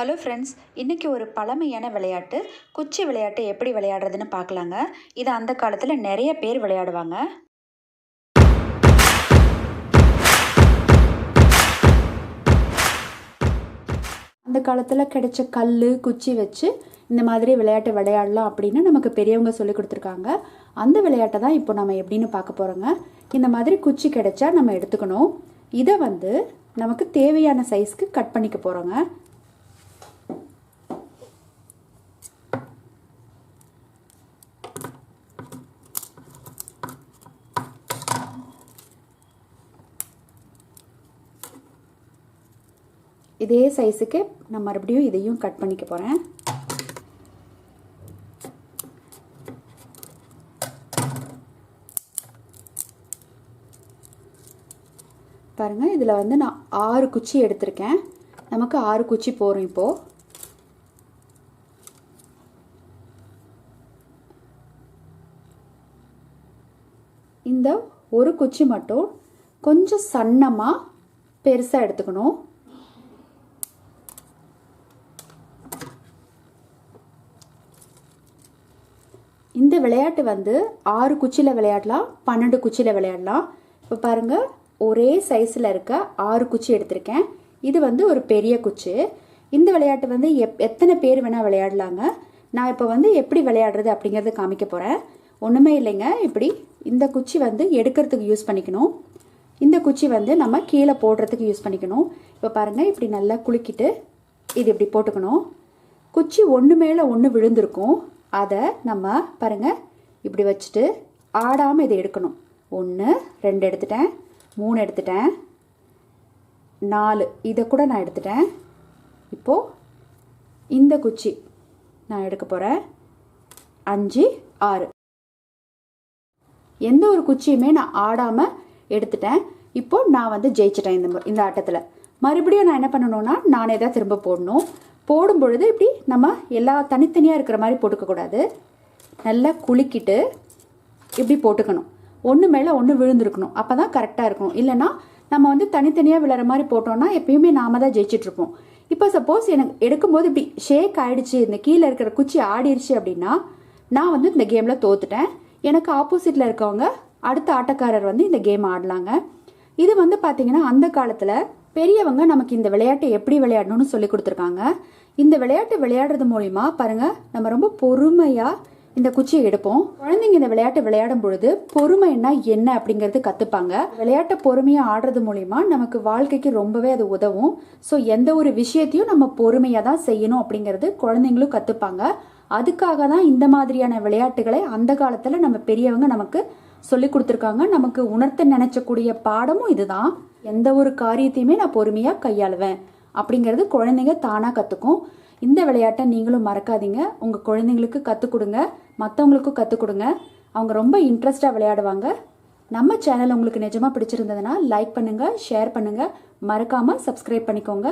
Hello friends, இன்றைக்கி ஒரு பழமையான விளையாட்டு குச்சி விளையாட்டு எப்படி விளையாடுறதுன்னு பார்க்கலாங்க. இது அந்த காலத்தில் நிறைய பேர் விளையாடுவாங்க. அந்த காலத்தில் கிடைச்ச கல் குச்சி வச்சு இந்த மாதிரி விளையாட்டு விளையாடலாம் அப்படின்னு நமக்கு பெரியவங்க சொல்லி கொடுத்துருக்காங்க. அந்த விளையாட்டை தான் இப்போ நம்ம எப்படின்னு பார்க்க போகிறோங்க. இந்த மாதிரி குச்சி கிடைச்சா நம்ம எடுத்துக்கணும். இதை நமக்கு தேவையான சைஸ்க்கு கட் பண்ணிக்க போகிறோங்க. இதே சைஸுக்கு நான் மறுபடியும் இதையும் கட் பண்ணிக்க போகிறேன். பாருங்கள், இதில் நான் 6 குச்சி எடுத்திருக்கேன். நமக்கு 6 குச்சி போகிறோம். இப்போது இந்த ஒரு குச்சி மட்டும் கொஞ்சம் சன்னமாக பெருசாக எடுத்துக்கணும். இந்த விளையாட்டு 6 குச்சியில் விளையாடலாம், 12 குச்சியில் விளையாடலாம். இப்போ பாருங்கள், ஒரே சைஸில் இருக்க 6 குச்சி எடுத்திருக்கேன். இது ஒரு பெரிய குச்சி. இந்த விளையாட்டு எத்தனை பேர் வேணால் விளையாடலாங்க. நான் இப்போ எப்படி விளையாடுறது அப்படிங்கிறத காமிக்க போகிறேன். ஒன்றுமே இல்லைங்க. இப்படி இந்த குச்சி எடுக்கிறதுக்கு யூஸ் பண்ணிக்கணும். இந்த குச்சி நம்ம கீழே போடுறதுக்கு யூஸ் பண்ணிக்கணும். இப்போ பாருங்கள், இப்படி நல்லா குலுக்கிட்டு இது இப்படி போட்டுக்கணும். குச்சி ஒன்று மேலே ஒன்று விழுந்திருக்கும். அதை நம்ம பாருங்கள் இப்படி வச்சுட்டு ஆடாமல் இதை எடுக்கணும். 1 2 எடுத்துட்டேன், 3 எடுத்துட்டேன், 4 இதை கூட நான் எடுத்துட்டேன். இப்போது இந்த குச்சி நான் எடுக்க போகிறேன். 5 6 எந்த ஒரு குச்சியுமே நான் ஆடாமல் எடுத்துட்டேன். இப்போது நான் ஜெயிச்சிட்டேன் இந்த ஆட்டத்தில். மறுபடியும் நான் என்ன பண்ணணும்னா, நானே தான் திரும்ப போடணும். போடும் பொழுது இப்படி நம்ம எல்லா தனித்தனியாக இருக்கிற மாதிரி போட்டுக்கக்கூடாது. நல்லா குலுக்கிட்டு இப்படி போட்டுக்கணும். ஒன்று மேலே ஒன்று விழுந்துருக்கணும். அப்போ தான் கரெக்டாக இருக்கும். இல்லைன்னா நம்ம தனித்தனியாக விழுற மாதிரி போட்டோம்னா எப்பயுமே நாம தான் ஜெயிச்சிட்ருப்போம். இப்போ சப்போஸ் எனக்கு எடுக்கும்போது இப்படி ஷேக் ஆகிடுச்சு, இந்த கீழே இருக்கிற குச்சி ஆடிடுச்சு அப்படின்னா நான் இந்த கேமில் தோத்துட்டேன். எனக்கு ஆப்போசிட்டில் இருக்கவங்க அடுத்த ஆட்டக்காரர் இந்த கேம் ஆடலாங்க. இது பார்த்தீங்கன்னா அந்த காலத்தில் பெரியவங்க நமக்கு இந்த விளையாட்டை எப்படி விளையாடணும்னு சொல்லி கொடுத்துருக்காங்க. இந்த விளையாட்டு விளையாடுறது மூலிமா பாருங்கள், நம்ம ரொம்ப பொறுமையாக இந்த குச்சியை எடுப்போம். குழந்தைங்க இந்த விளையாட்டு விளையாடும் பொழுது பொறுமைன்னா என்ன அப்படிங்கிறது கற்றுப்பாங்க. விளையாட்டை பொறுமையாக ஆடுறது மூலிமா நமக்கு வாழ்க்கைக்கு ரொம்பவே அது உதவும். ஸோ எந்த ஒரு விஷயத்தையும் நம்ம பொறுமையாக தான் செய்யணும் அப்படிங்கிறது குழந்தைங்களும் கற்றுப்பாங்க. அதுக்காக தான் இந்த மாதிரியான விளையாட்டுகளை அந்த காலத்தில் நம்ம பெரியவங்க நமக்கு சொல்லி கொடுத்துருக்காங்க. நமக்கு உணர்த்த நினைச்சக்கூடிய பாடமும் இதுதான். எந்த ஒரு காரியத்தையுமே நான் பொறுமையாக கையாளுவேன் அப்படிங்கிறது குழந்தைங்க தானாக கற்றுக்கும். இந்த விளையாட்டை நீங்களும் மறக்காதீங்க. உங்கள் குழந்தைங்களுக்கு கற்றுக் கொடுங்க, மற்றவங்களுக்கும் கற்றுக் கொடுங்க. அவங்க ரொம்ப இன்ட்ரெஸ்டாக விளையாடுவாங்க. நம்ம சேனல் உங்களுக்கு நிஜமாக பிடிச்சிருந்ததுன்னா லைக் பண்ணுங்கள், ஷேர் பண்ணுங்கள், மறக்காமல் சப்ஸ்கிரைப் பண்ணிக்கோங்க.